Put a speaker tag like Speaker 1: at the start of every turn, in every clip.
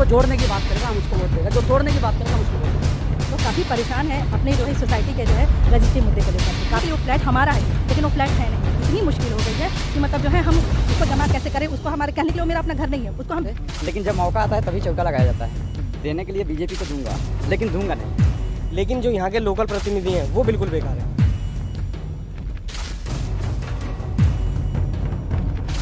Speaker 1: जिसको जोड़ने की बात करेगा हम उसको वोट देगा, जो तोड़ने की बात करेगा हम उसको वोट देगा।
Speaker 2: तो काफ़ी परेशान है अपने जो है सोसाइटी के जो है रजिस्ट्री मुद्दे को लेकर के। काफ़ी वो फ्लैट हमारा है लेकिन वो फ्लैट है नहीं। इतनी मुश्किल हो गई है कि मतलब जो है हम उसको जमा कैसे करें, उसको हमारे कहने के लिए वो मेरा अपना घर नहीं है, उसको हम
Speaker 1: लेकिन जब मौका आता है तभी चौका लगाया जाता है। देने के लिए बीजेपी को दूंगा लेकिन दूंगा नहीं।
Speaker 3: लेकिन जो यहाँ के लोकल प्रतिनिधि हैं वो बिल्कुल बेकार है।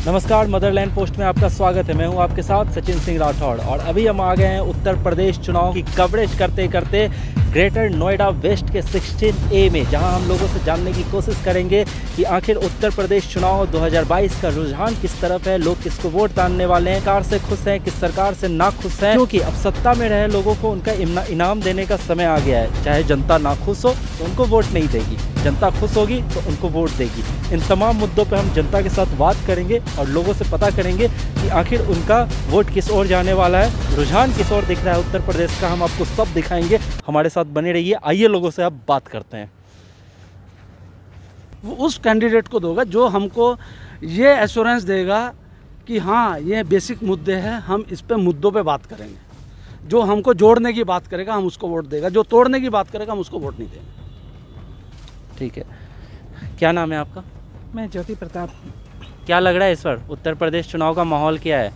Speaker 4: नमस्कार, मदरलैंड पोस्ट में आपका स्वागत है। मैं हूं आपके साथ सचिन सिंह राठौड़ और अभी हम आ गए हैं उत्तर प्रदेश चुनाव की कवरेज करते करते ग्रेटर नोएडा वेस्ट के 16A में, जहां हम लोगों से जानने की कोशिश करेंगे कि आखिर उत्तर प्रदेश चुनाव 2022 का रुझान किस तरफ है, लोग किसको वोट डालने वाले हैं, सरकार से खुश हैं, किस सरकार से ना खुश हैं, क्योंकि अब सत्ता में रहे लोगों को उनका इनाम देने का समय आ गया है। चाहे जनता ना खुश हो तो उनको वोट नहीं देगी, जनता खुश होगी तो उनको वोट देगी। इन तमाम मुद्दों पर हम जनता के साथ बात करेंगे और लोगों से पता करेंगे कि आखिर उनका वोट किस ओर जाने वाला है, रुझान किस ओर दिख रहा है उत्तर प्रदेश का। हम आपको सब दिखाएंगे, हमारे साथ बने रहिए। आइए लोगों से अब बात करते हैं।
Speaker 5: वो उस कैंडिडेट को दोगा जो हमको ये एश्योरेंस देगा कि हाँ ये बेसिक मुद्दे हैं, हम इस पे मुद्दों पे बात करेंगे। जो हमको जोड़ने की बात करेगा हम उसको वोट देगा, जो तोड़ने की बात करेगा हम उसको वोट नहीं देंगे।
Speaker 4: ठीक है, क्या नाम है आपका?
Speaker 6: मैं ज्योति प्रताप।
Speaker 4: क्या लग रहा है इस बार उत्तर प्रदेश चुनाव का माहौल क्या है?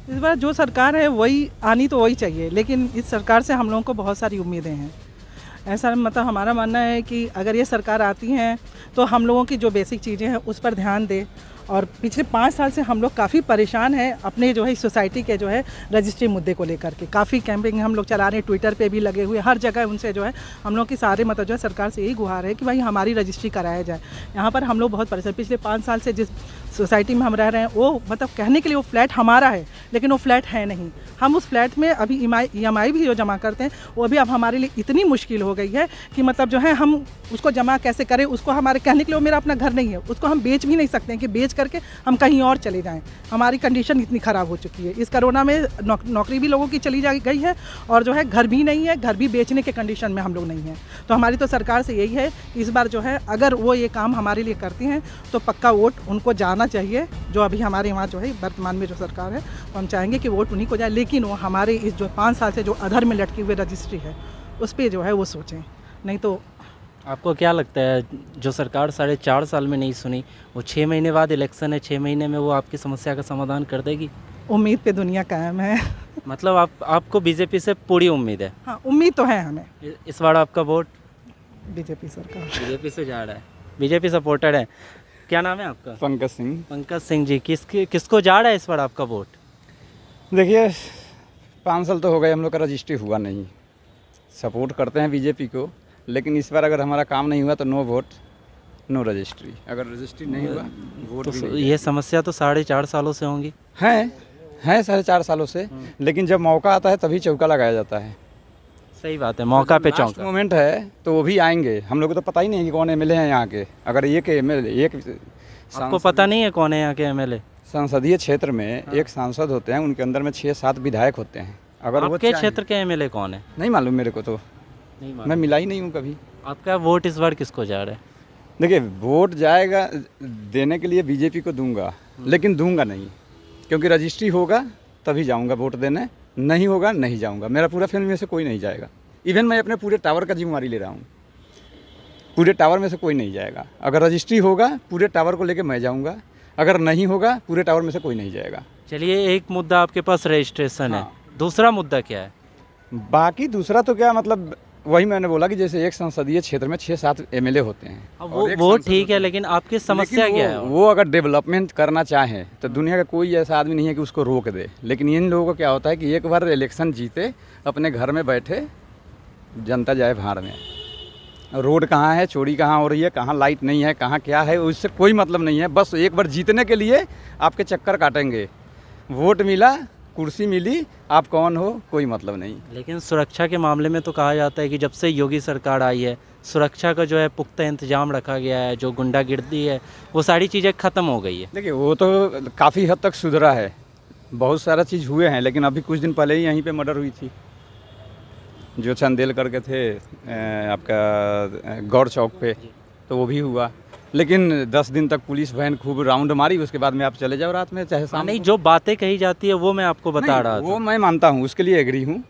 Speaker 6: इस बार जो सरकार है वही आनी तो वही चाहिए, लेकिन इस सरकार से हम लोगों को बहुत सारी उम्मीदें हैं। ऐसा मतलब हमारा मानना है कि अगर ये सरकार आती है तो हम लोगों की जो बेसिक चीज़ें हैं उस पर ध्यान दे। और पिछले 5 साल से हम लोग काफ़ी परेशान हैं अपने जो है सोसाइटी के जो है रजिस्ट्री मुद्दे को लेकर के। काफ़ी कैंपेनिंग हम लोग चला रहे हैं, ट्विटर पे भी लगे हुए, हर जगह उनसे जो है हम लोग की सारे मतलब जो है सरकार से यही गुहार है कि भाई हमारी रजिस्ट्री कराया जाए। यहाँ पर हम लोग बहुत परेशान, पिछले 5 साल से जिस सोसाइटी में हम रह रहे हैं वो मतलब कहने के लिए वो फ्लैट हमारा है लेकिन वो फ्लैट है नहीं। हम उस फ्लैट में अभी EMI भी जो जमा करते हैं वो भी अब हमारे लिए इतनी मुश्किल हो गई है कि मतलब जो है हम उसको जमा कैसे करें, उसको हमारे कहने के लिए वो मेरा अपना घर नहीं है, उसको हम बेच भी नहीं सकते हैं कि बेच करके हम कहीं और चले जाएं। हमारी कंडीशन इतनी ख़राब हो चुकी है। इस कोरोना में नौकरी भी लोगों की चली गई है और जो है घर भी नहीं है, घर भी बेचने के कंडीशन में हम लोग नहीं हैं। तो हमारी तो सरकार से यही है कि इस बार जो है अगर वो ये काम हमारे लिए करती हैं तो पक्का वोट उनको जाना चाहिए। जो अभी हमारे वहाँ जो है वर्तमान में जो सरकार है तो हम चाहेंगे कि वोट उन्हीं को जाए, लेकिन वो हमारे इस जो 5 साल से जो अधर में लटकी हुई रजिस्ट्री है उस पर जो है वो सोचें, नहीं तो।
Speaker 4: आपको क्या लगता है जो सरकार 4.5 साल में नहीं सुनी, वो 6 महीने बाद इलेक्शन है, 6 महीने में वो आपकी समस्या का समाधान कर देगी?
Speaker 6: उम्मीद पे दुनिया कायम है।
Speaker 4: मतलब आपको बीजेपी से पूरी उम्मीद है?
Speaker 6: हाँ, उम्मीद तो है हमें।
Speaker 4: इस बार आपका वोट
Speaker 6: बीजेपी सरकार,
Speaker 4: बीजेपी से जा रहा है, बीजेपी सपोर्टर है। क्या नाम है आपका?
Speaker 7: पंकज सिंह।
Speaker 4: पंकज सिंह जी, किसको जा रहा है इस बार आपका वोट?
Speaker 7: देखिए 5 साल तो हो गए हम लोग का रजिस्ट्री हुआ नहीं, सपोर्ट करते हैं बीजेपी को, लेकिन इस बार अगर हमारा काम नहीं हुआ तो नो वोट नो रजिस्ट्री। अगर रजिस्ट्री नहीं हुआ वोट
Speaker 4: तो
Speaker 7: भी नहीं।
Speaker 4: ये समस्या तो 4.5 सालों से होंगी।
Speaker 7: है 4.5 सालों से, लेकिन जब मौका आता है तभी चौका लगाया जाता है।
Speaker 4: सही बात है, मौका पे चौका।
Speaker 7: मोमेंट है तो वो भी आएंगे। हम लोग को तो पता ही नहीं कि कौन MLA हैं यहाँ के। अगर एक
Speaker 4: आपको पता नहीं है कौन है यहाँ के MLA?
Speaker 7: संसदीय क्षेत्र में एक सांसद होते हैं, उनके अंदर में 6-7 विधायक होते हैं। अगर वो
Speaker 4: आपके क्षेत्र के MLA कौन है?
Speaker 7: नहीं मालूम मेरे को, तो
Speaker 4: नहीं
Speaker 7: मैं मिला ही नहीं हूँ कभी।
Speaker 4: आपका वोट इस बार किसको जा रहा है?
Speaker 7: देखिए वोट जाएगा देने के लिए बीजेपी को दूंगा, लेकिन दूंगा नहीं, क्योंकि रजिस्ट्री होगा तभी जाऊंगा वोट देने, नहीं होगा नहीं जाऊंगा। मेरा पूरा फैमिली में से कोई नहीं जाएगा। इवन मैं अपने पूरे टावर का जिम्मेवारी ले रहा हूँ, पूरे टावर में से कोई नहीं जाएगा। अगर रजिस्ट्री होगा पूरे टावर को लेकर मैं जाऊँगा, अगर नहीं होगा पूरे टावर में से कोई नहीं जाएगा।
Speaker 4: चलिए, एक मुद्दा आपके पास रजिस्ट्रेशन है, दूसरा मुद्दा क्या है?
Speaker 7: बाकी दूसरा तो क्या, मतलब वही मैंने बोला कि जैसे एक संसदीय क्षेत्र में 6-7 MLA होते हैं।
Speaker 4: वो ठीक है, लेकिन आपकी समस्या क्या है?
Speaker 7: वो अगर डेवलपमेंट करना चाहें तो दुनिया का कोई ऐसा आदमी नहीं है कि उसको रोक दे। लेकिन इन लोगों को क्या होता है कि एक बार इलेक्शन जीते, अपने घर में बैठे, जनता जाए भाड़ में। रोड कहाँ है, चोरी कहाँ हो रही है, कहाँ लाइट नहीं है, कहाँ क्या है, उससे कोई मतलब नहीं है। बस एक बार जीतने के लिए आपके चक्कर काटेंगे। वोट मिला, कुर्सी मिली, आप कौन हो कोई मतलब नहीं।
Speaker 4: लेकिन सुरक्षा के मामले में तो कहा जाता है कि जब से योगी सरकार आई है सुरक्षा का जो है पुख्ता इंतजाम रखा गया है, जो गुंडागिर्दी है वो सारी चीज़ें ख़त्म हो गई है।
Speaker 7: देखिए वो तो काफ़ी हद तक सुधरा है, बहुत सारा चीज़ हुए हैं। लेकिन अभी कुछ दिन पहले ही यहीं पे मर्डर हुई थी, जो चंदेल करके थे आपका गौर चौक पे, तो वो भी हुआ। लेकिन 10 दिन तक पुलिस वैन खूब राउंड मारी, उसके बाद में आप चले जाओ रात में चाहे शाम
Speaker 4: नहीं,
Speaker 7: को।
Speaker 4: जो बातें कही जाती है वो मैं आपको बता
Speaker 7: नहीं,
Speaker 4: रहा
Speaker 7: वो
Speaker 4: था।
Speaker 7: मैं मानता हूँ, उसके लिए एग्री हूँ।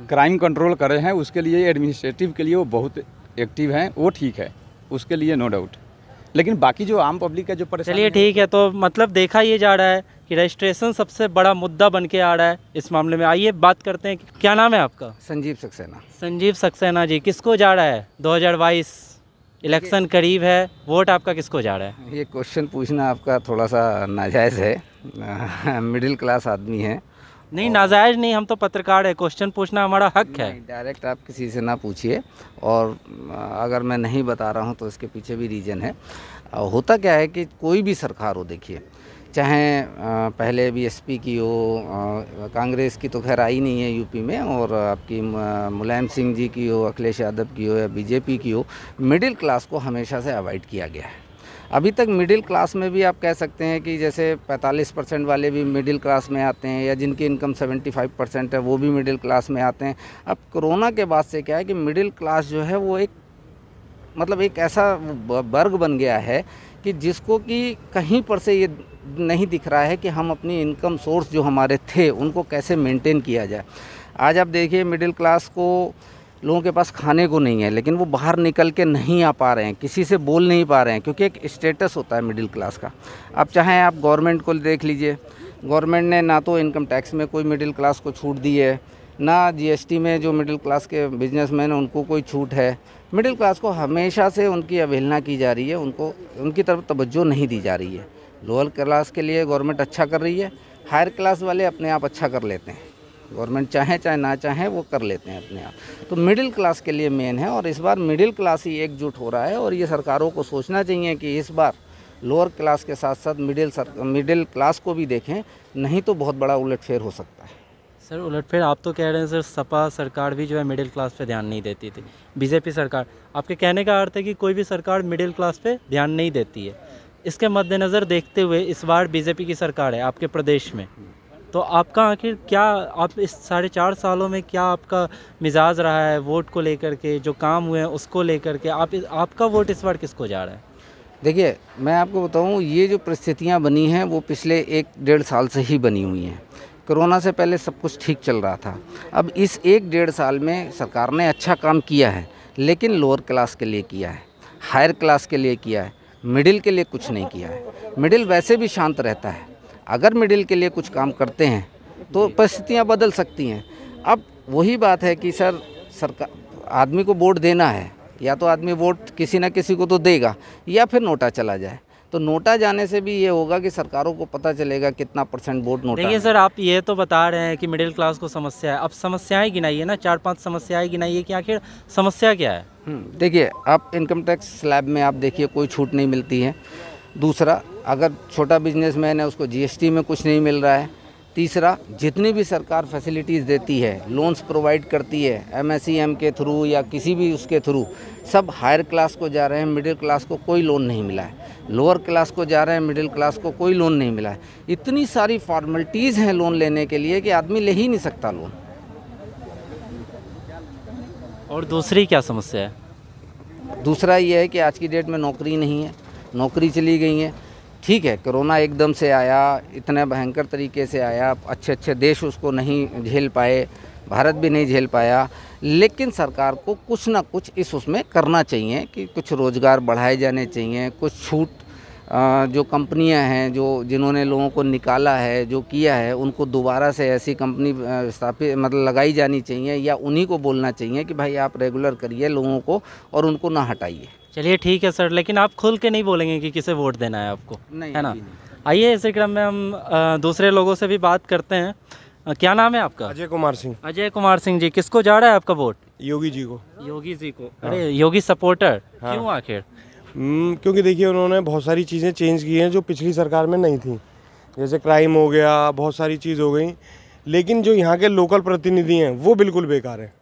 Speaker 7: क्राइम कंट्रोल कर रहे हैं, उसके लिए एडमिनिस्ट्रेटिव के लिए वो बहुत एक्टिव हैं, वो ठीक है, उसके लिए नो डाउट। लेकिन बाकी जो आम पब्लिक का जो परेशानी
Speaker 4: चलिए ठीक है, तो मतलब देखा ये जा रहा है कि रजिस्ट्रेशन सबसे बड़ा मुद्दा बन के आ रहा है इस मामले में। आइए बात करते हैं, क्या नाम है आपका?
Speaker 8: संजीव सक्सेना।
Speaker 4: संजीव सक्सेना जी, किसको जा रहा है 2022 इलेक्शन करीब है, वोट आपका किसको जा रहा है?
Speaker 8: ये क्वेश्चन पूछना आपका थोड़ा सा नाजायज़ है। मिडिल क्लास आदमी है।
Speaker 4: नहीं, नाजायज नहीं, हम तो पत्रकार है, क्वेश्चन पूछना हमारा हक है।
Speaker 8: डायरेक्ट आप किसी से ना पूछिए, और अगर मैं नहीं बता रहा हूँ तो इसके पीछे भी रीज़न है। होता क्या है कि कोई भी सरकार हो, देखिए, चाहे पहले बीएसपी की हो, कांग्रेस की तो खैर आई नहीं है यूपी में, और आपकी मुलायम सिंह जी की हो, अखिलेश यादव की हो, या बीजेपी की हो, मिडिल क्लास को हमेशा से अवॉइड किया गया है। अभी तक मिडिल क्लास में भी आप कह सकते हैं कि जैसे 45% वाले भी मिडिल क्लास में आते हैं, या जिनकी इनकम 75% है वो भी मिडिल क्लास में आते हैं। अब कोरोना के बाद से क्या है कि मिडिल क्लास जो है वो एक मतलब एक ऐसा वर्ग बन गया है कि जिसको कि कहीं पर से ये नहीं दिख रहा है कि हम अपनी इनकम सोर्स जो हमारे थे उनको कैसे मेंटेन किया जाए। आज आप देखिए, मिडिल क्लास को लोगों के पास खाने को नहीं है, लेकिन वो बाहर निकल के नहीं आ पा रहे हैं, किसी से बोल नहीं पा रहे हैं, क्योंकि एक स्टेटस होता है मिडिल क्लास का। अब चाहे आप गवर्नमेंट को देख लीजिए, गवर्नमेंट ने ना तो इनकम टैक्स में कोई मिडिल क्लास को छूट दी है, ना जीएसटी में जो मिडिल क्लास के बिजनेसमैन हैं उनको कोई छूट है। मिडिल क्लास को हमेशा से उनकी अवहेलना की जा रही है, उनको उनकी तरफ तवज्जो नहीं दी जा रही है। लोअर क्लास के लिए गवर्नमेंट अच्छा कर रही है, हायर क्लास वाले अपने आप अच्छा कर लेते हैं, गवर्नमेंट चाहे ना चाहे वो कर लेते हैं अपने आप। तो मिडिल क्लास के लिए मेन है, और इस बार मिडिल क्लास ही एकजुट हो रहा है, और ये सरकारों को सोचना चाहिए कि इस बार लोअर क्लास के साथ साथ मिडिल क्लास को भी देखें, नहीं तो बहुत बड़ा उलटफेर हो सकता है।
Speaker 4: सर उलटफेर आप तो कह रहे हैं सर, सपा सरकार भी जो है मिडिल क्लास पे ध्यान नहीं देती थी, बीजेपी सरकार, आपके कहने का अर्थ है कि कोई भी सरकार मिडिल क्लास पे ध्यान नहीं देती है। इसके मद्देनज़र देखते हुए इस बार बीजेपी की सरकार है आपके प्रदेश में, तो आपका आखिर क्या, आप इस 4.5 सालों में क्या आपका मिजाज रहा है वोट को लेकर के, जो काम हुए हैं उसको लेकर के, आपका वोट इस बार किसको जा रहा है?
Speaker 8: देखिए, मैं आपको बताऊं, ये जो परिस्थितियां बनी हैं वो पिछले 1-1.5 साल से ही बनी हुई हैं। कोरोना से पहले सब कुछ ठीक चल रहा था। अब इस 1-1.5 साल में सरकार ने अच्छा काम किया है, लेकिन लोअर क्लास के लिए किया है, हायर क्लास के लिए किया है, मिडिल के लिए कुछ नहीं किया है। मिडिल वैसे भी शांत रहता है, अगर मिडिल के लिए कुछ काम करते हैं तो परिस्थितियाँ बदल सकती हैं। अब वही बात है कि सर, सरकार, आदमी को वोट देना है, या तो आदमी वोट किसी न किसी को तो देगा, या फिर नोटा चला जाए। तो नोटा जाने से भी ये होगा कि सरकारों को पता चलेगा कितना % वोट नोटा।
Speaker 4: देखिए सर, आप ये तो बता रहे हैं कि मिडिल क्लास को समस्या है, अब समस्याएं गिनाइए ना, 4-5 समस्याएं गिनाइए कि आखिर समस्या क्या है।
Speaker 8: देखिए, आप इनकम टैक्स स्लैब में आप देखिए कोई छूट नहीं मिलती है। दूसरा, अगर छोटा बिजनेसमैन है उसको जीएसटी में कुछ नहीं मिल रहा है। तीसरा, जितनी भी सरकार फैसिलिटीज़ देती है, लोन्स प्रोवाइड करती है MSEM के थ्रू या किसी भी उसके थ्रू, सब हायर क्लास को जा रहे हैं, मिडिल क्लास को कोई लोन नहीं मिला है। लोअर क्लास को जा रहे हैं, मिडिल क्लास को कोई लोन नहीं मिला है। इतनी सारी फॉर्मेलिटीज़ हैं लोन लेने के लिए कि आदमी ले ही नहीं सकता लोन।
Speaker 4: और दूसरी क्या समस्या है?
Speaker 8: दूसरा ये है कि आज की डेट में नौकरी नहीं है, नौकरी चली गई है। ठीक है, कोरोना एकदम से आया, इतने भयंकर तरीके से आया, अच्छे देश उसको नहीं झेल पाए, भारत भी नहीं झेल पाया, लेकिन सरकार को कुछ ना कुछ इस उसमें करना चाहिए कि कुछ रोज़गार बढ़ाए जाने चाहिए, कुछ छूट जो कंपनियां हैं जिन्होंने लोगों को निकाला है, जो किया है, उनको दोबारा से ऐसी कंपनी स्थापित लगाई जानी चाहिए, या उन्हीं को बोलना चाहिए कि भाई आप रेगुलर करिए लोगों को और उनको ना हटाइए।
Speaker 4: चलिए ठीक है सर, लेकिन आप खुल के नहीं बोलेंगे कि किसे वोट देना है आपको,
Speaker 8: नहीं,
Speaker 4: है ना? आइए इसी क्रम में हम दूसरे लोगों से भी बात करते हैं। क्या नाम है आपका?
Speaker 3: अजय कुमार सिंह।
Speaker 4: अजय कुमार सिंह जी, किसको जा रहा है आपका वोट?
Speaker 3: योगी जी को।
Speaker 4: योगी जी को? अरे योगी सपोर्टर,
Speaker 3: हाँ।
Speaker 4: क्यों आखिर?
Speaker 3: क्योंकि देखिए, उन्होंने बहुत सारी चीज़ें चेंज की हैं जो पिछली सरकार में नहीं थी, जैसे क्राइम हो गया, बहुत सारी चीज़ हो गई, लेकिन जो यहाँ के लोकल प्रतिनिधि हैं वो बिल्कुल बेकार हैं।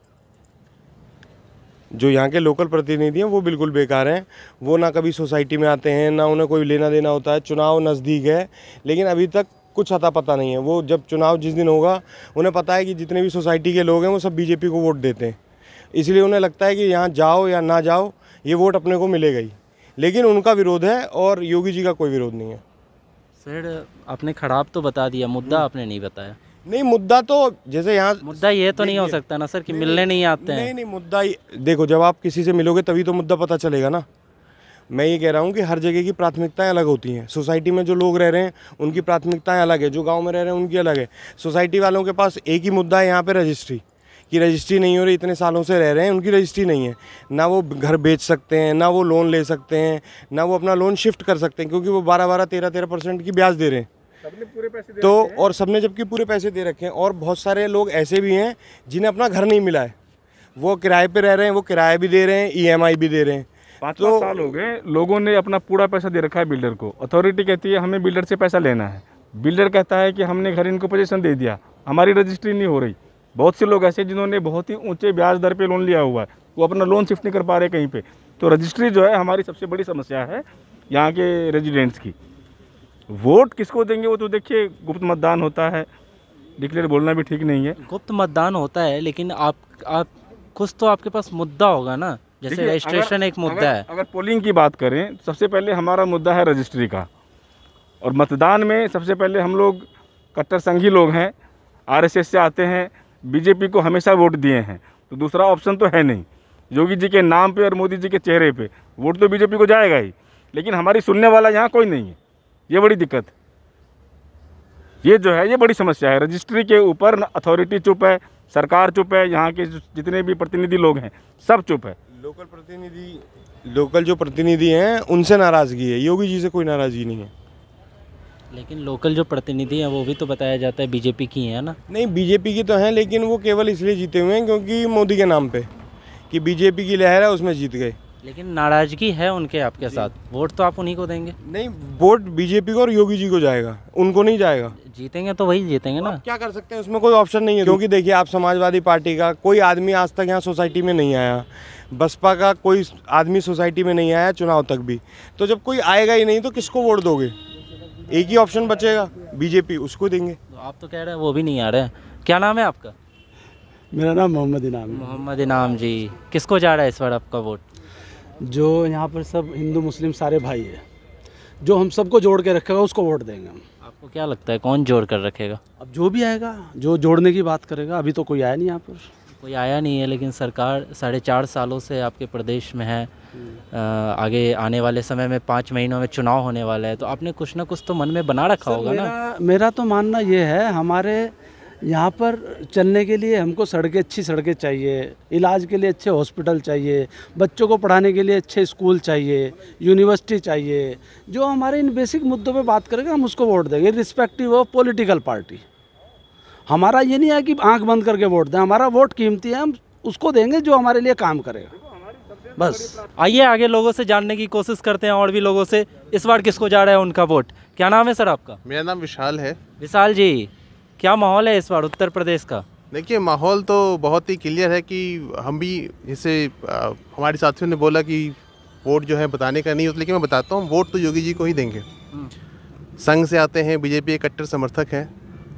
Speaker 3: जो यहाँ के लोकल प्रतिनिधि हैं वो बिल्कुल बेकार हैं। वो ना कभी सोसाइटी में आते हैं, ना उन्हें कोई लेना देना होता है। चुनाव नज़दीक है, लेकिन अभी तक कुछ अता पता नहीं है। वो जब चुनाव जिस दिन होगा, उन्हें पता है कि जितने भी सोसाइटी के लोग हैं वो सब बीजेपी को वोट देते हैं, इसलिए उन्हें लगता है कि यहाँ जाओ या ना जाओ, ये वोट अपने को मिलेगा ही। लेकिन उनका विरोध है और योगी जी का कोई विरोध नहीं है।
Speaker 4: सर आपने खराब तो बता दिया, मुद्दा आपने नहीं बताया।
Speaker 3: नहीं, मुद्दा तो जैसे यहाँ
Speaker 4: मुद्दा ये तो नहीं हो सकता ना सर कि मिलने नहीं आते हैं।
Speaker 3: नहीं, मुद्दा देखो, जब आप किसी से मिलोगे तभी तो मुद्दा पता चलेगा ना। मैं ये कह रहा हूँ कि हर जगह की प्राथमिकताएं अलग होती हैं। सोसाइटी में जो लोग रह रहे हैं उनकी प्राथमिकताएं अलग है, जो गांव में रह रहे हैं उनकी अलग है। सोसाइटी वालों के पास एक ही मुद्दा है यहाँ पे रजिस्ट्री की, रजिस्ट्री नहीं हो रही, इतने सालों से रह रहे हैं, उनकी रजिस्ट्री नहीं है। ना वो घर बेच सकते हैं, ना वो लोन ले सकते हैं, ना वो अपना लोन शिफ्ट कर सकते हैं, क्योंकि वो 12-12, 13-13% की ब्याज दे रहे हैं।
Speaker 9: सबने पूरे पैसे दे
Speaker 3: तो और सबने जबकि पूरे पैसे दे रखे हैं। और बहुत सारे लोग ऐसे भी हैं जिन्हें अपना घर नहीं मिला है, वो किराए पे रह रहे हैं, वो किराया भी दे रहे हैं, EMI भी दे रहे हैं।
Speaker 9: 5 साल हो गए, लोगों ने अपना पूरा पैसा दे रखा है बिल्डर को। अथॉरिटी कहती है हमें बिल्डर से पैसा लेना है, बिल्डर कहता है कि हमने घर इनको पोजीशन दे दिया, हमारी रजिस्ट्री नहीं हो रही। बहुत से लोग ऐसे जिन्होंने बहुत ही ऊंचे ब्याज दर पे लोन लिया हुआ है, वो अपना लोन शिफ्ट नहीं कर पा रहे कहीं पे। तो रजिस्ट्री जो है हमारी सबसे बड़ी समस्या है यहाँ के रेजिडेंट्स की। वोट किसको देंगे वो तो देखिए, गुप्त मतदान होता है, डिक्लेयर बोलना भी ठीक नहीं है।
Speaker 4: गुप्त मतदान होता है, लेकिन आप कुछ तो आपके पास मुद्दा होगा ना, जैसे
Speaker 9: देखिए,
Speaker 4: रजिस्ट्रेशन एक मुद्दा है।
Speaker 9: अगर पोलिंग की बात करें, सबसे पहले हमारा मुद्दा है रजिस्ट्री का। और मतदान में सबसे पहले हम लोग कट्टर संघी लोग हैं, RSS से आते हैं, बीजेपी को हमेशा वोट दिए हैं, तो दूसरा ऑप्शन तो है नहीं। योगी जी के नाम पे और मोदी जी के चेहरे पे वोट तो बीजेपी को जाएगा ही, लेकिन हमारी सुनने वाला यहाँ कोई नहीं है। ये बड़ी दिक्कत, ये जो है ये बड़ी समस्या है। रजिस्ट्री के ऊपर अथॉरिटी चुप है, सरकार चुप है, यहाँ के जितने भी प्रतिनिधि लोग हैं सब चुप है।
Speaker 3: लोकल जो प्रतिनिधि हैं उनसे नाराज़गी है, योगी जी से कोई नाराज़गी नहीं है।
Speaker 4: लेकिन लोकल जो प्रतिनिधि हैं वो भी तो बताया जाता है बीजेपी की है ना।
Speaker 3: नहीं, बीजेपी की तो हैं, लेकिन वो केवल इसलिए जीते हुए हैं क्योंकि मोदी के नाम पे कि बीजेपी की लहर है उसमें जीत गए।
Speaker 4: लेकिन नाराजगी है उनके आपके साथ, वोट तो आप उन्हीं को देंगे।
Speaker 3: नहीं, वोट बीजेपी को और योगी जी को जाएगा, उनको नहीं जाएगा।
Speaker 4: जीतेंगे तो वही जीतेंगे ना।
Speaker 3: क्या कर सकते हैं, उसमें कोई ऑप्शन नहीं है। क्योंकि देखिए, आप समाजवादी पार्टी का कोई आदमी आज तक यहाँ सोसाइटी में नहीं आया, बसपा का कोई आदमी सोसाइटी में नहीं आया चुनाव तक भी। तो जब कोई आएगा ही नहीं तो किसको वोट दोगे? एक ही ऑप्शन बचेगा, बीजेपी, उसको देंगे।
Speaker 4: तो आप तो कह रहे हैं वो भी नहीं आ रहे हैं। क्या नाम है आपका?
Speaker 5: मेरा नाम मोहम्मद इनाम है।
Speaker 4: मोहम्मद इनाम जी, किसको जा रहा है इस बार आपका वोट?
Speaker 5: जो यहाँ पर सब हिंदू मुस्लिम सारे भाई है, जो हम सबको जोड़ के रखेगा उसको वोट देंगे हम।
Speaker 4: आपको क्या लगता है कौन जोड़ कर रखेगा?
Speaker 5: अब जो भी आएगा, जो जोड़ने की बात करेगा। अभी तो कोई आया नहीं यहाँ पर।
Speaker 4: कोई आया नहीं है, लेकिन सरकार 4.5 सालों से आपके प्रदेश में है। आगे आने वाले समय में 5 महीनों में चुनाव होने वाला है, तो आपने कुछ ना कुछ तो मन में बना रखा होगा ना।
Speaker 5: मेरा तो मानना ये है, हमारे यहाँ पर चलने के लिए हमको सड़कें, अच्छी सड़कें चाहिए, इलाज के लिए अच्छे हॉस्पिटल चाहिए, बच्चों को पढ़ाने के लिए अच्छे स्कूल चाहिए, यूनिवर्सिटी चाहिए। जो हमारे इन बेसिक मुद्दों पे बात करेगा हम उसको वोट देंगे, रिस्पेक्टिव ऑफ पॉलिटिकल पार्टी। हमारा ये नहीं है कि आंख बंद करके वोट दें, हमारा वोट कीमती है, हम उसको देंगे जो हमारे लिए काम करेगा, बस।
Speaker 4: आइए आगे लोगों से जानने की कोशिश करते हैं, और भी लोगों से। इस बार किसको जा रहा है उनका वोट? क्या नाम है सर आपका?
Speaker 10: मेरा नाम विशाल है।
Speaker 4: विशाल जी, क्या माहौल है इस बार उत्तर प्रदेश का?
Speaker 10: देखिए, माहौल तो बहुत ही क्लियर है कि हम भी, जैसे हमारे साथियों ने बोला कि वोट जो है बताने का नहीं होता, लेकिन मैं बताता हूँ, वोट तो योगी जी को ही देंगे। संघ से आते हैं, बीजेपी के कट्टर समर्थक हैं,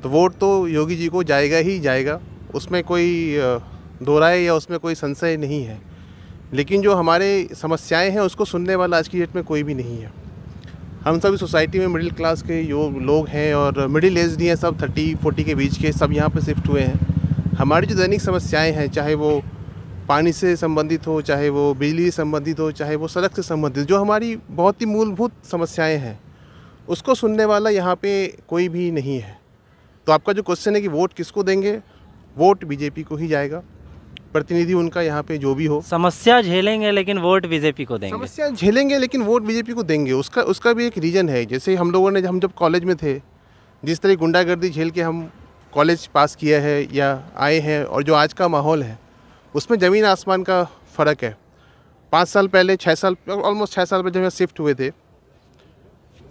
Speaker 10: तो वोट तो योगी जी को जाएगा ही जाएगा, उसमें कोई दो राय या उसमें कोई संशय नहीं है। लेकिन जो हमारे समस्याएं हैं उसको सुनने वाला आज की डेट में कोई भी नहीं है। हम सभी सोसाइटी में मिडिल क्लास के जो लोग हैं और मिडिल एज नहीं है, सब 30-40 के बीच के, सब यहाँ पे शिफ्ट हुए हैं। हमारी जो दैनिक समस्याएं हैं, चाहे वो पानी से संबंधित हो, चाहे वो बिजली से संबंधित हो, चाहे वो सड़क से संबंधित, जो हमारी बहुत ही मूलभूत समस्याएं हैं, उसको सुनने वाला यहाँ पे कोई भी नहीं है। तो आपका जो क्वेश्चन है कि वोट किसको देंगे, वोट बीजेपी को ही जाएगा। प्रतिनिधि उनका यहाँ पे जो भी हो,
Speaker 4: समस्या झेलेंगे लेकिन वोट बीजेपी को देंगे।
Speaker 10: समस्या झेलेंगे लेकिन वोट बीजेपी को देंगे। उसका भी एक रीज़न है। जैसे हम लोगों ने, हम जब कॉलेज में थे, जिस तरह गुंडागर्दी झेल के हम कॉलेज पास किया है या आए हैं, और जो आज का माहौल है उसमें ज़मीन आसमान का फ़र्क है। 5 साल पहले, 6 साल, ऑलमोस्ट 6 साल पहले जब हम शिफ्ट हुए थे,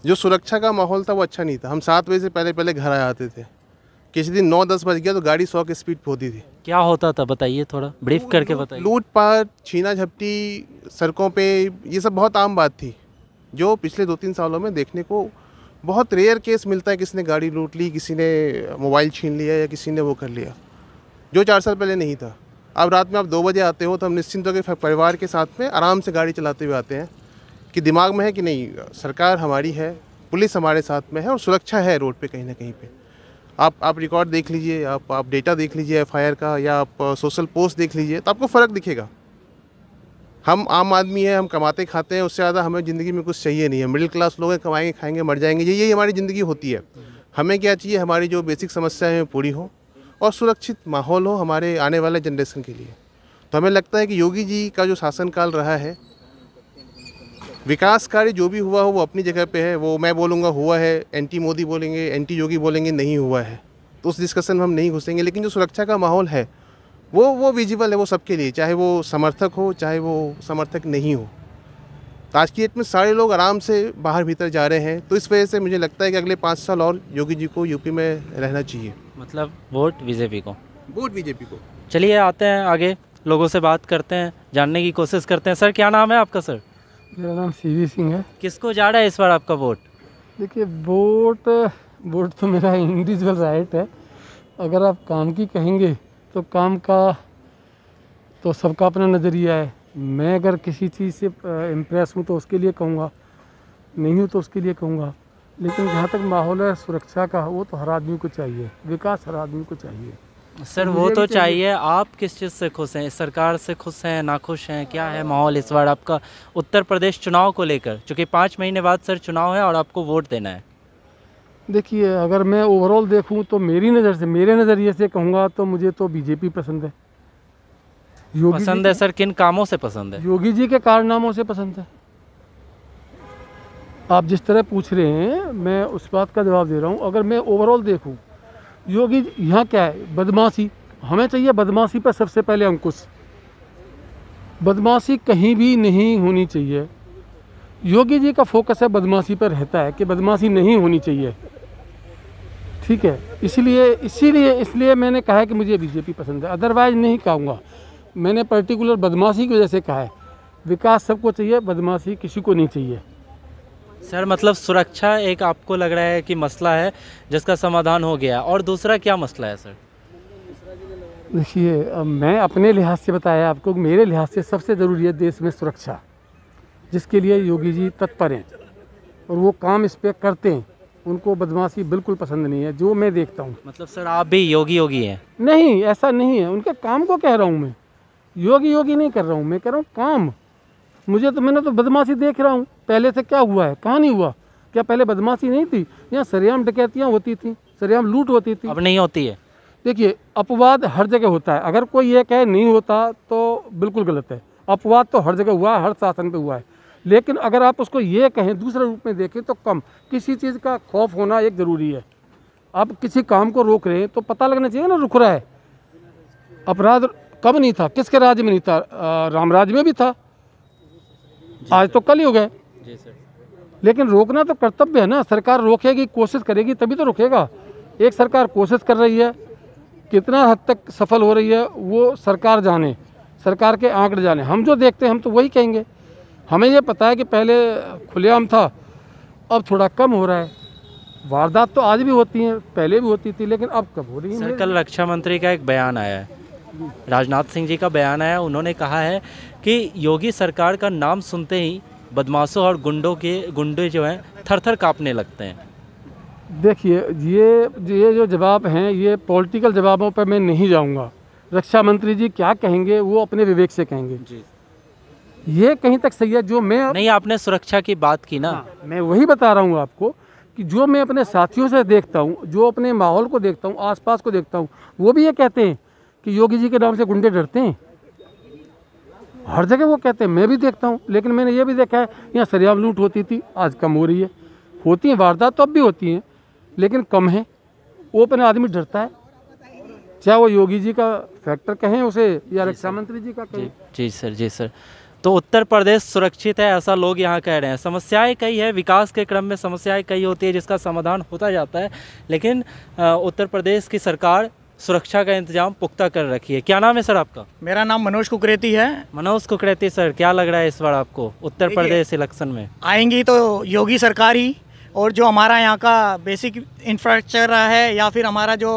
Speaker 10: जो सुरक्षा का माहौल था वो अच्छा नहीं था। हम 7 बजे से पहले घर आ जाते थे। किसी दिन 9-10 बज गया तो गाड़ी 100 की स्पीड पे होती थी।
Speaker 4: क्या होता था बताइए, थोड़ा ब्रीफ करके बताइए।
Speaker 10: लूटपाट, छीना झपटी सड़कों पे, ये सब बहुत आम बात थी, जो पिछले 2-3 सालों में देखने को बहुत रेयर केस मिलता है। किसी ने गाड़ी लूट ली, किसी ने मोबाइल छीन लिया, या किसी ने वो कर लिया, जो 4 साल पहले नहीं था। अब रात में आप 2 बजे आते हो तो हम निश्चिंत होकर परिवार के साथ में आराम से गाड़ी चलाते हुए आते हैं। आपके दिमाग में है कि नहीं सरकार हमारी है, पुलिस हमारे साथ में है और सुरक्षा है रोड पे कहीं ना कहीं पे। आप रिकॉर्ड देख लीजिए, आप डेटा देख लीजिए FIR का, या आप सोशल पोस्ट देख लीजिए, तो आपको फ़र्क दिखेगा। हम आम आदमी हैं, हम कमाते खाते हैं, उससे ज़्यादा हमें ज़िंदगी में कुछ चाहिए नहीं है। मिडिल क्लास लोग हैं, कमाएंगे खाएंगे मर जाएंगे, यही हमारी ज़िंदगी होती है। हमें क्या चाहिए, हमारी जो बेसिक समस्याएं हैं पूरी हो और सुरक्षित माहौल हो हमारे आने वाले जनरेशन के लिए। तो हमें लगता है कि योगी जी का जो शासनकाल रहा है, विकास कार्य जो भी हुआ हो वो अपनी जगह पे है। वो मैं बोलूँगा हुआ है, एंटी मोदी बोलेंगे, एंटी योगी बोलेंगे नहीं हुआ है, तो उस डिस्कशन में हम नहीं घुसेंगे। लेकिन जो सुरक्षा का माहौल है वो विजिबल है, वो सबके लिए, चाहे वो समर्थक हो चाहे वो समर्थक नहीं हो। तो आज की डेट में सारे लोग आराम से बाहर भीतर जा रहे हैं, तो इस वजह से मुझे लगता है कि अगले 5 साल और योगी जी को यूपी में रहना चाहिए।
Speaker 4: मतलब वोट बीजेपी को?
Speaker 10: वोट बीजेपी को।
Speaker 4: चलिए आते हैं आगे, लोगों से बात करते हैं, जानने की कोशिश करते हैं। सर क्या नाम है आपका? सर
Speaker 11: मेरा नाम CV सिंह है।
Speaker 4: किसको जा रहा है इस बार आपका वोट?
Speaker 11: देखिए वोट तो मेरा इंडिविजुअल राइट है। अगर आप काम की कहेंगे तो काम का तो सबका अपना नज़रिया है। मैं अगर किसी चीज़ से इम्प्रेस हूँ तो उसके लिए कहूँगा, नहीं हूँ तो उसके लिए कहूँगा। लेकिन जहाँ तक माहौल है सुरक्षा का, वो तो हर आदमी को चाहिए, विकास हर आदमी को चाहिए।
Speaker 4: सर वो तो चाहिए। आप किस चीज़ से खुश हैं? इस सरकार से खुश हैं, नाखुश हैं? क्या है माहौल इस बार आपका उत्तर प्रदेश चुनाव को लेकर? चूँकि 5 महीने बाद सर चुनाव है और आपको वोट देना है।
Speaker 11: देखिए अगर मैं ओवरऑल देखूं तो मेरी नज़र से, मेरे नज़रिए से कहूँगा तो मुझे तो बीजेपी पसंद है। योगी
Speaker 4: पसंद है सर? किन कामों से पसंद है?
Speaker 11: योगी जी के कारनामों से पसंद है। आप जिस तरह पूछ रहे हैं मैं उस बात का जवाब दे रहा हूँ। अगर मैं ओवरऑल देखूं, योगी यहाँ क्या है, बदमाशी। हमें चाहिए बदमाशी पर सबसे पहले अंकुश। बदमाशी कहीं भी नहीं होनी चाहिए। योगी जी का फोकस है बदमाशी पर रहता है कि बदमाशी नहीं होनी चाहिए, ठीक है। इसलिए मैंने कहा है कि मुझे बीजेपी पसंद है, अदरवाइज नहीं कहूँगा। मैंने पर्टिकुलर बदमाशी की वजह से कहा है। विकास सबको चाहिए, बदमाशी किसी को नहीं चाहिए।
Speaker 4: सर मतलब सुरक्षा एक आपको लग रहा है कि मसला है जिसका समाधान हो गया, और दूसरा क्या मसला है सर?
Speaker 11: देखिए मैं अपने लिहाज से बताया आपको, मेरे लिहाज से सबसे ज़रूरी है देश में सुरक्षा, जिसके लिए योगी जी तत्पर हैं और वो काम इस पर करते हैं। उनको बदमाशी बिल्कुल पसंद नहीं है, जो मैं देखता हूँ।
Speaker 4: मतलब सर आप भी योगी हैं?
Speaker 11: नहीं, ऐसा नहीं है। उनके काम को कह रहा हूँ मैं, योगी नहीं कर रहा हूँ। मैं कह रहा हूँ काम। मैंने तो बदमाशी देख रहा हूँ। पहले से क्या हुआ है, कहाँ नहीं हुआ? क्या पहले बदमाशी नहीं थी? यहाँ सरेआम डकैतियाँ होती थी, सरेआम लूट होती थी।
Speaker 4: अब नहीं होती है?
Speaker 11: देखिए अपवाद हर जगह होता है। अगर कोई ये कहे नहीं होता तो बिल्कुल गलत है। अपवाद तो हर जगह हुआ है, हर शासन पे हुआ है। लेकिन अगर आप उसको ये कहें दूसरे रूप में देखें तो कम। किसी चीज़ का खौफ होना एक ज़रूरी है। आप किसी काम को रोक रहे हैं तो पता लगना चाहिए ना रुक रहा है। अपराध कब नहीं था, किसके राज्य में नहीं था? राम राज्य में भी था, आज तो कल ही हो गए।
Speaker 4: जी सर।
Speaker 11: लेकिन रोकना तो कर्तव्य है ना। सरकार रोकेगी, कोशिश करेगी तभी तो रुकेगा। एक सरकार कोशिश कर रही है, कितना हद तक सफल हो रही है वो सरकार जाने, सरकार के आंकड़े जाने। हम जो देखते हैं हम तो वही कहेंगे। हमें ये पता है कि पहले खुलेआम था, अब थोड़ा कम हो रहा है। वारदात तो आज भी होती हैं, पहले भी होती थी, लेकिन अब कब हो रही है?
Speaker 4: सर कल रक्षा मंत्री का एक बयान आया है, राजनाथ सिंह जी का बयान आया। उन्होंने कहा है कि योगी सरकार का नाम सुनते ही बदमाशों और गुंडे जो हैं थर थर काँपने लगते हैं।
Speaker 11: देखिए ये जो जवाब हैं ये पॉलिटिकल जवाबों पर मैं नहीं जाऊंगा। रक्षा मंत्री जी क्या कहेंगे वो अपने विवेक से कहेंगे जी। ये कहीं तक सही है जो मैं
Speaker 4: नहीं, आपने सुरक्षा की बात की ना।
Speaker 11: मैं वही बता रहा हूँ आपको कि जो मैं अपने साथियों से देखता हूँ, जो अपने माहौल को देखता हूँ, आसपास को देखता हूँ, वो भी ये कहते हैं कि योगी जी के नाम से गुंडे डरते हैं। हर जगह वो कहते हैं, मैं भी देखता हूँ। लेकिन मैंने ये भी देखा है यहाँ सरेआम लूट होती थी, आज कम हो रही है। होती हैं वारदात तो अब भी होती हैं, लेकिन कम है। वो अपने आदमी डरता है, चाहे वो योगी जी का फैक्टर कहें उसे या रक्षा मंत्री जी का कहें।
Speaker 4: जी सर, जी सर। तो उत्तर प्रदेश सुरक्षित है ऐसा लोग यहाँ कह रहे हैं। समस्याएं कई है, विकास के क्रम में समस्याएं कई होती है जिसका समाधान होता जाता है, लेकिन उत्तर प्रदेश की सरकार सुरक्षा का इंतजाम पुख्ता कर रखी है। क्या नाम है सर आपका?
Speaker 12: मेरा नाम मनोज कुकरेती है।
Speaker 4: मनोज कुकरेती सर, क्या लग रहा है इस बार आपको उत्तर प्रदेश इलेक्शन में?
Speaker 12: आएंगी तो योगी सरकार ही, और जो हमारा यहाँ का बेसिक इंफ्रास्ट्रक्चर रहा है या फिर हमारा जो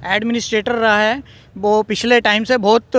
Speaker 12: एडमिनिस्ट्रेटर रहा है वो पिछले टाइम से बहुत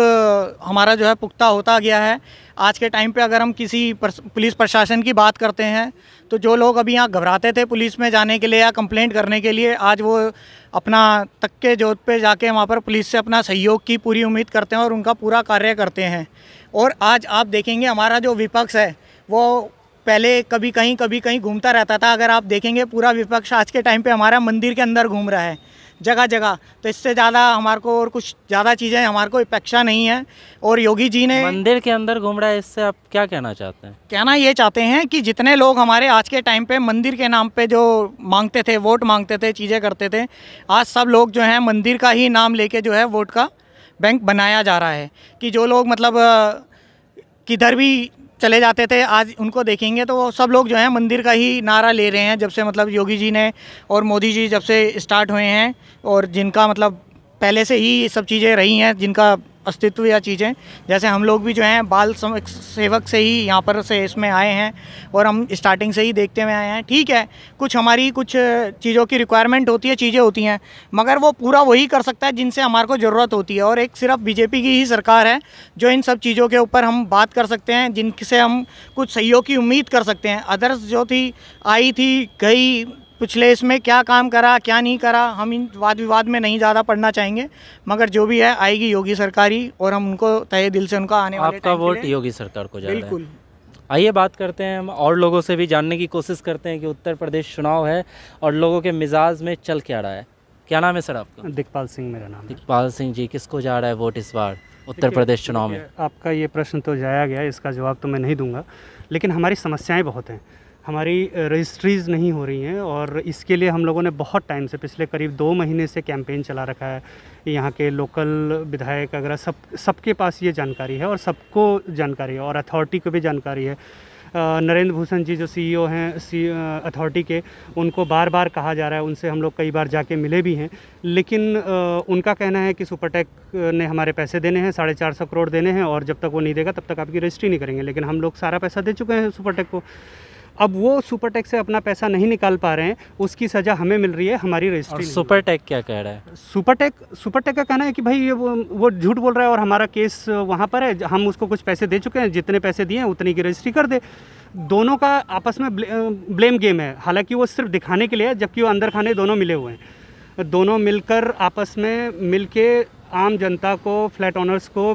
Speaker 12: हमारा जो है पुख्ता होता गया है। आज के टाइम पे अगर हम किसी पुलिस प्रशासन की बात करते हैं तो जो लोग अभी यहाँ घबराते थे पुलिस में जाने के लिए या कंप्लेंट करने के लिए, आज वो अपना तक के जोत पे जाके वहाँ पर पुलिस से अपना सहयोग की पूरी उम्मीद करते हैं और उनका पूरा कार्य करते हैं। और आज आप देखेंगे हमारा जो विपक्ष है वो पहले कभी कहीं घूमता रहता था। अगर आप देखेंगे पूरा विपक्ष आज के टाइम पे हमारा मंदिर के अंदर घूम रहा है जगह जगह। तो इससे ज़्यादा हमारे को और कुछ ज़्यादा चीज़ें हमारे को अपेक्षा नहीं है। और योगी जी ने
Speaker 4: मंदिर के अंदर घूम रहा है, इससे आप क्या कहना चाहते हैं?
Speaker 12: कहना ये चाहते हैं कि जितने लोग हमारे आज के टाइम पे मंदिर के नाम पे जो मांगते थे, वोट मांगते थे, चीज़ें करते थे, आज सब लोग जो हैं मंदिर का ही नाम लेके जो है वोट का बैंक बनाया जा रहा है। कि जो लोग मतलब किधर भी चले जाते थे आज उनको देखेंगे तो वो सब लोग जो है मंदिर का ही नारा ले रहे हैं जब से मतलब योगी जी ने और मोदी जी जब से स्टार्ट हुए हैं। और जिनका मतलब पहले से ही ये सब चीज़ें रही हैं, जिनका अस्तित्व या चीज़ें, जैसे हम लोग भी जो हैं बाल सेवक से ही यहाँ पर से इसमें आए हैं और हम स्टार्टिंग से ही देखते हुए आए हैं। ठीक है, कुछ हमारी कुछ चीज़ों की रिक्वायरमेंट होती है, चीज़ें होती हैं, मगर वो पूरा वही कर सकता है जिनसे हमारे को ज़रूरत होती है। और एक सिर्फ बीजेपी की ही सरकार है जो इन सब चीज़ों के ऊपर हम बात कर सकते हैं, जिनसे हम कुछ सहयोग की उम्मीद कर सकते हैं। अदर्स जो थी आई थी गई, पिछले इसमें क्या काम करा क्या नहीं करा हम इन वाद विवाद में नहीं ज़्यादा पढ़ना चाहेंगे, मगर जो भी है आएगी योगी सरकार ही और हम उनको तहे दिल से उनका आने वाले
Speaker 4: आपका वोट योगी सरकार को जा रहा है।
Speaker 12: बिल्कुल।
Speaker 4: आइए बात करते हैं, हम और लोगों से भी जानने की कोशिश करते हैं कि उत्तर प्रदेश चुनाव है और लोगों के मिजाज में चल क्या रहा है। क्या नाम है सर आपका?
Speaker 13: दिखपाल सिंह मेरा नाम है।
Speaker 4: दिखपाल सिंह जी, किसको जा रहा है वोट इस बार उत्तर प्रदेश चुनाव में?
Speaker 13: आपका ये प्रश्न तो जाया गया, इसका जवाब तो मैं नहीं दूंगा, लेकिन हमारी समस्याएं बहुत हैं। हमारी रजिस्ट्रीज़ नहीं हो रही हैं और इसके लिए हम लोगों ने बहुत टाइम से, पिछले करीब 2 महीने से कैंपेन चला रखा है। यहाँ के लोकल विधायक वगैरह सबके पास ये जानकारी है और सबको जानकारी है और अथॉरिटी को भी जानकारी है। नरेंद्र भूषण जी जो CEO हैं अथॉरिटी के, उनको बार बार कहा जा रहा है, उनसे हम लोग कई बार जाके मिले भी हैं, लेकिन उनका कहना है कि सुपरटेक ने हमारे पैसे देने हैं, 450 करोड़ देने हैं और जब तक वो नहीं देगा तब तक आपकी रजिस्ट्री नहीं करेंगे। लेकिन हम लोग सारा पैसा दे चुके हैं सुपरटेक को। अब वो सुपरटेक से अपना पैसा नहीं निकाल पा रहे हैं, उसकी सज़ा हमें मिल रही है, हमारी रजिस्ट्री।
Speaker 4: सुपरटेक क्या कह रहा है?
Speaker 13: सुपरटेक का कहना है कि भाई ये वो झूठ बोल रहा है और हमारा केस वहाँ पर है, हम उसको कुछ पैसे दे चुके हैं, जितने पैसे दिए हैं उतनी की रजिस्ट्री कर दे। दोनों का आपस में ब्लेम गेम है, हालांकि वो सिर्फ दिखाने के लिए है, जबकि वो अंदर खाने दोनों मिले हुए हैं। दोनों मिलकर आपस में मिलके आम जनता को, फ्लैट ओनर्स को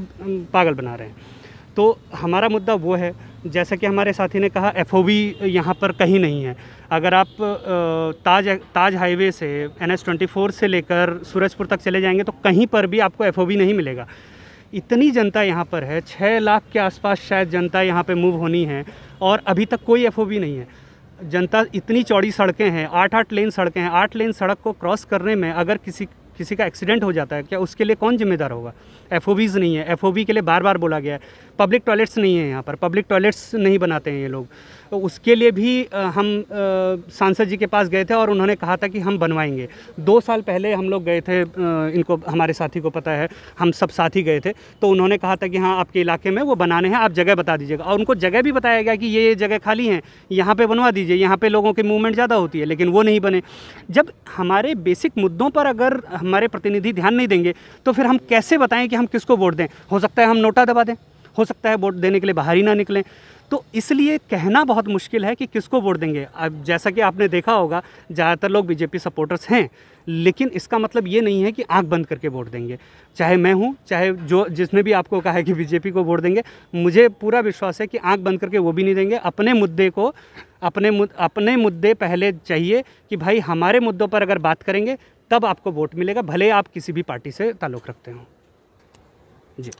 Speaker 13: पागल बना रहे हैं। तो हमारा मुद्दा वो है, जैसा कि हमारे साथी ने कहा, FOB यहाँ पर कहीं नहीं है। अगर आप ताज हाईवे से NH-24 से लेकर सूरजपुर तक चले जाएंगे तो कहीं पर भी आपको FOB नहीं मिलेगा। इतनी जनता यहाँ पर है, 6 लाख के आसपास शायद जनता यहाँ पे मूव होनी है और अभी तक कोई FOB नहीं है। जनता, इतनी चौड़ी सड़कें हैं, 8-8 लेन सड़कें हैं, 8 लेन सड़क को क्रॉस करने में अगर किसी का एक्सीडेंट हो जाता है, क्या उसके लिए कौन जिम्मेदार होगा? FOBs नहीं है, FOB के लिए बार बार बोला गया है। पब्लिक टॉयलेट्स नहीं है यहाँ पर, पब्लिक टॉयलेट्स नहीं बनाते हैं ये लोग, तो उसके लिए भी हम सांसद जी के पास गए थे और उन्होंने कहा था कि हम बनवाएंगे। 2 साल पहले हम लोग गए थे, इनको, हमारे साथी को पता है, हम सब साथी गए थे, तो उन्होंने कहा था कि हाँ आपके इलाके में वो बनाने हैं, आप जगह बता दीजिएगा। और उनको जगह भी बताया गया कि ये जगह खाली हैं, यहाँ पे बनवा दीजिए, यहाँ पे लोगों की मूवमेंट ज़्यादा होती है, लेकिन वो नहीं बने। जब हमारे बेसिक मुद्दों पर अगर हमारे प्रतिनिधि ध्यान नहीं देंगे तो फिर हम कैसे बताएं कि हम किसको वोट दें? हो सकता है हम नोटा दबा दें, हो सकता है वोट देने के लिए बाहर ही ना निकलें। तो इसलिए कहना बहुत मुश्किल है कि किसको वोट देंगे। अब जैसा कि आपने देखा होगा, ज़्यादातर लोग बीजेपी सपोर्टर्स हैं, लेकिन इसका मतलब ये नहीं है कि आंख बंद करके वोट देंगे। चाहे मैं हूँ, चाहे जिसने भी आपको कहा है कि बीजेपी को वोट देंगे, मुझे पूरा विश्वास है कि आंख बंद करके वो भी नहीं देंगे। अपने मुद्दे पहले चाहिए कि भाई हमारे मुद्दों पर अगर बात करेंगे तब आपको वोट मिलेगा, भले आप किसी भी पार्टी से ताल्लुक़ रखते हो। जी,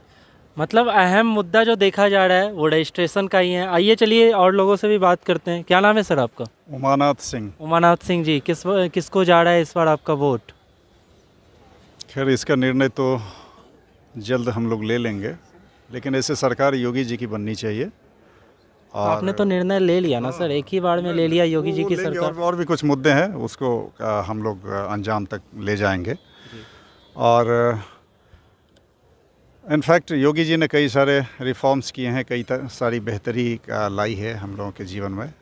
Speaker 4: मतलब अहम मुद्दा जो देखा जा रहा है वो रजिस्ट्रेशन का ही है। आइए चलिए और लोगों से भी बात करते हैं। क्या नाम है सर आपका?
Speaker 14: उमानाथ सिंह।
Speaker 4: उमानाथ सिंह जी, किसको जा रहा है इस बार आपका वोट?
Speaker 14: खैर, इसका निर्णय तो जल्द हम लोग ले लेंगे, लेकिन ऐसे सरकार योगी जी की बननी चाहिए। और
Speaker 4: आपने तो निर्णय ले लिया ना सर, एक ही बार में ले लिया योगी जी की सरकार।
Speaker 14: और भी कुछ मुद्दे हैं, उसको हम लोग अंजाम तक ले जाएंगे। और इनफैक्ट योगी जी ने कई सारे रिफॉर्म्स किए हैं, कई सारी बेहतरी लाई है हम लोगों के जीवन में।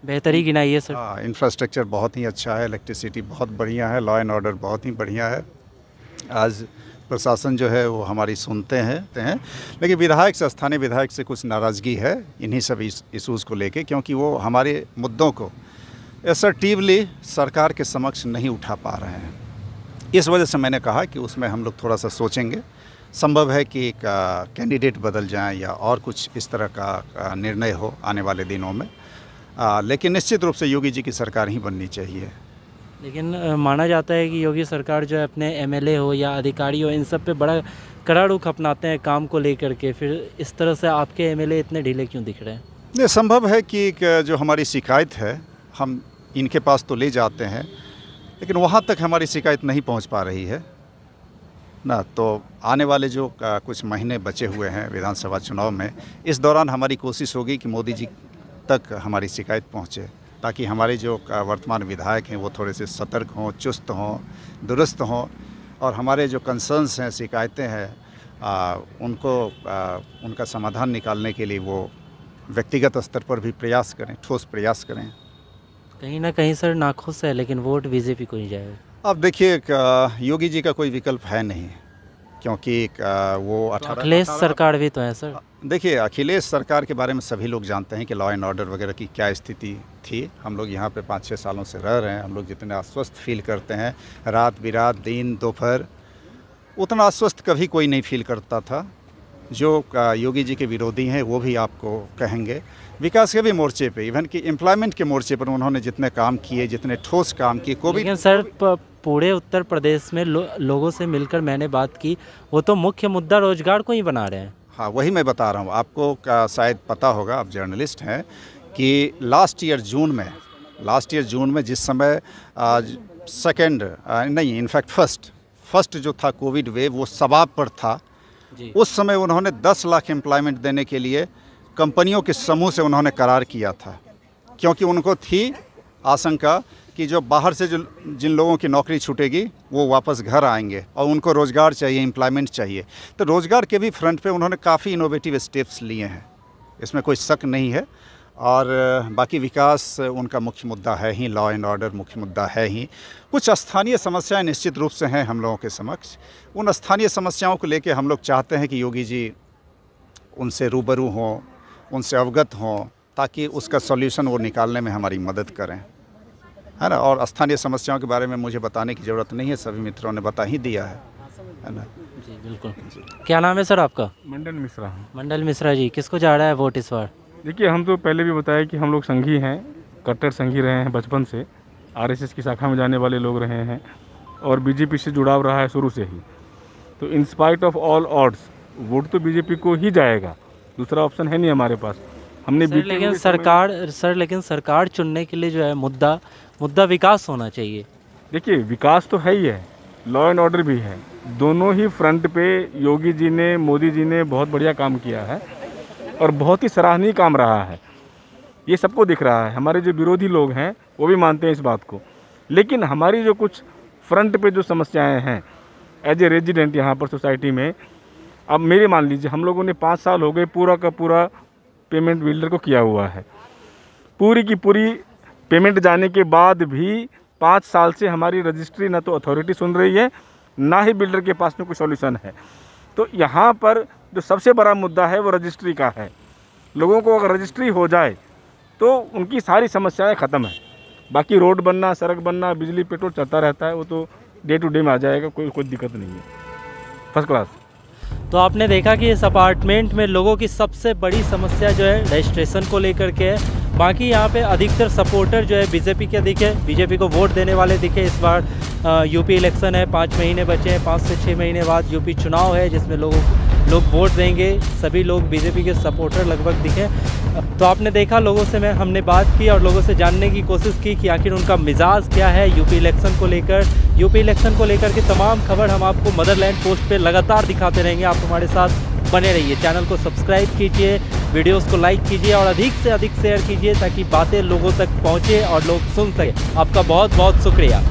Speaker 4: बेहतरी गिनाई है सर।
Speaker 14: हाँ, इंफ्रास्ट्रक्चर बहुत ही अच्छा है, इलेक्ट्रिसिटी बहुत बढ़िया है, लॉ एंड ऑर्डर बहुत ही बढ़िया है। आज प्रशासन जो है वो हमारी सुनते हैं, लेकिन विधायक से, स्थानीय विधायक से कुछ नाराज़गी है इन्हीं सब इशूज़ को लेके, क्योंकि वो हमारे मुद्दों को असर्टिवली सरकार के समक्ष नहीं उठा पा रहे हैं। इस वजह से मैंने कहा कि उसमें हम लोग थोड़ा सा सोचेंगे। संभव है कि एक कैंडिडेट बदल जाए या और कुछ इस तरह का निर्णय हो आने वाले दिनों में, लेकिन निश्चित रूप से योगी जी की सरकार ही बननी चाहिए।
Speaker 4: लेकिन माना जाता है कि योगी सरकार जो है अपने एमएलए हो या अधिकारी हो, इन सब पे बड़ा कड़ा रुख अपनाते हैं काम को लेकर के, फिर इस तरह से आपके एमएलए इतने ढीले क्यों दिख रहे हैं?
Speaker 14: ये संभव है कि जो हमारी शिकायत है हम इनके पास तो ले जाते हैं, लेकिन वहाँ तक हमारी शिकायत नहीं पहुँच पा रही है ना। तो आने वाले जो कुछ महीने बचे हुए हैं विधानसभा चुनाव में, इस दौरान हमारी कोशिश होगी कि मोदी जी तक हमारी शिकायत पहुँचे, ताकि हमारे जो वर्तमान विधायक हैं वो थोड़े से सतर्क हों, चुस्त हों, दुरुस्त हों, और हमारे जो कंसर्न्स हैं, शिकायतें हैं, उनका समाधान निकालने के लिए वो व्यक्तिगत स्तर पर भी प्रयास करें, ठोस प्रयास करें।
Speaker 4: कहीं ना कहीं सर नाखुश है, लेकिन वोट बीजेपी को ही जाएगा।
Speaker 14: अब देखिए, योगी जी का कोई विकल्प है नहीं, क्योंकि वो
Speaker 4: अखिलेश सरकार भी तो है सर।
Speaker 14: देखिए, अखिलेश सरकार के बारे में सभी लोग जानते हैं कि लॉ एंड ऑर्डर वगैरह की क्या स्थिति थी। हम लोग यहाँ पे 5-6 सालों से रह रहे हैं। हम लोग जितने अस्वस्थ फील करते हैं रात बिरात, दिन दोपहर, उतना अस्वस्थ कभी कोई नहीं फील करता था। जो योगी जी के विरोधी हैं वो भी आपको कहेंगे। विकास के भी मोर्चे पे, इवन कि एम्प्लॉयमेंट के मोर्चे पर उन्होंने जितने काम किए, जितने ठोस काम किए, कोविड।
Speaker 4: लेकिन सर पूरे उत्तर प्रदेश में लोगों से मिलकर मैंने बात की, वो तो मुख्य मुद्दा रोजगार को ही बना रहे हैं।
Speaker 14: हाँ, वही मैं बता रहा हूँ आपको। शायद पता होगा, आप जर्नलिस्ट हैं, कि लास्ट ईयर जून में जिस समय इनफैक्ट फर्स्ट जो था कोविड वेव, वो शबाब पर था। उस समय उन्होंने 10 लाख एम्प्लॉयमेंट देने के लिए कंपनियों के समूह से उन्होंने करार किया था, क्योंकि उनको थी आशंका कि जो बाहर से जिन लोगों की नौकरी छूटेगी वो वापस घर आएंगे और उनको रोज़गार चाहिए, एम्प्लॉयमेंट चाहिए। तो रोज़गार के भी फ्रंट पे उन्होंने काफ़ी इनोवेटिव स्टेप्स लिए हैं, इसमें कोई शक नहीं है। और बाकी विकास उनका मुख्य मुद्दा है ही, लॉ एंड ऑर्डर मुख्य मुद्दा है ही। कुछ स्थानीय समस्याएं निश्चित रूप से हैं हम लोगों के समक्ष। उन स्थानीय समस्याओं को लेके हम लोग चाहते हैं कि योगी जी उनसे रूबरू हों, उनसे अवगत हों, ताकि उसका सॉल्यूशन वो निकालने में हमारी मदद करें, है ना। और स्थानीय समस्याओं के बारे में मुझे बताने की ज़रूरत नहीं है, सभी मित्रों ने बता ही दिया है ना।
Speaker 4: जी बिल्कुल। क्या नाम है सर आपका?
Speaker 9: मंडल मिश्रा।
Speaker 4: मंडल मिश्रा जी, किसको जा रहा है वोट इस बार?
Speaker 9: देखिए, हम तो पहले भी बताया कि हम लोग संघी हैं, कट्टर संघी रहे हैं बचपन से, आरएसएस की शाखा में जाने वाले लोग रहे हैं और बीजेपी से जुड़ाव रहा है शुरू से ही। तो in spite of all odds vote तो बीजेपी को ही जाएगा, दूसरा ऑप्शन है नहीं हमारे पास। हमने
Speaker 4: लेकिन सरकार चुनने के लिए जो है मुद्दा विकास होना चाहिए।
Speaker 9: देखिए, विकास तो है ही है, लॉ एंड ऑर्डर भी है, दोनों ही फ्रंट पे योगी जी ने, मोदी जी ने बहुत बढ़िया काम किया है और बहुत ही सराहनीय काम रहा है। ये सबको दिख रहा है, हमारे जो विरोधी लोग हैं वो भी मानते हैं इस बात को। लेकिन हमारी जो कुछ फ्रंट पे जो समस्याएं हैं एज ए रेजिडेंट यहाँ पर सोसाइटी में, अब मेरे मान लीजिए हम लोगों ने 5 साल हो गए पूरा का पूरा पेमेंट बिल्डर को किया हुआ है। पूरी की पूरी पेमेंट जाने के बाद भी 5 साल से हमारी रजिस्ट्री ना तो अथॉरिटी सुन रही है, ना ही बिल्डर के पास में कोई सॉल्यूशन है। तो यहाँ पर जो सबसे बड़ा मुद्दा है वो रजिस्ट्री का है। लोगों को अगर रजिस्ट्री हो जाए तो उनकी सारी समस्याएं ख़त्म है। बाकी रोड बनना, सड़क बनना, बिजली पेट्रोल चलता रहता है, वो तो डे टू डे में आ जाएगा, कोई दिक्कत नहीं है, फर्स्ट क्लास।
Speaker 4: तो आपने देखा कि इस अपार्टमेंट में लोगों की सबसे बड़ी समस्या जो है रजिस्ट्रेशन को लेकर के है। बाकी यहाँ पे अधिकतर सपोर्टर जो है बीजेपी के दिखे, बीजेपी को वोट देने वाले दिखे। इस बार यूपी इलेक्शन है, 5 महीने बचे हैं, 5 से 6 महीने बाद यूपी चुनाव है जिसमें लोग वोट देंगे। सभी लोग बीजेपी के सपोर्टर लगभग दिखे। तो आपने देखा, लोगों से हमने बात की और लोगों से जानने की कोशिश की कि आखिर उनका मिजाज क्या है यूपी इलेक्शन को लेकर। यूपी इलेक्शन को लेकर के तमाम खबर हम आपको मदरलैंड पोस्ट पे लगातार दिखाते रहेंगे। आप हमारे साथ बने रहिए, चैनल को सब्सक्राइब कीजिए, वीडियोस को लाइक कीजिए और अधिक से अधिक शेयर कीजिए ताकि बातें लोगों तक पहुँचे और लोग सुन सकें। आपका बहुत बहुत शुक्रिया।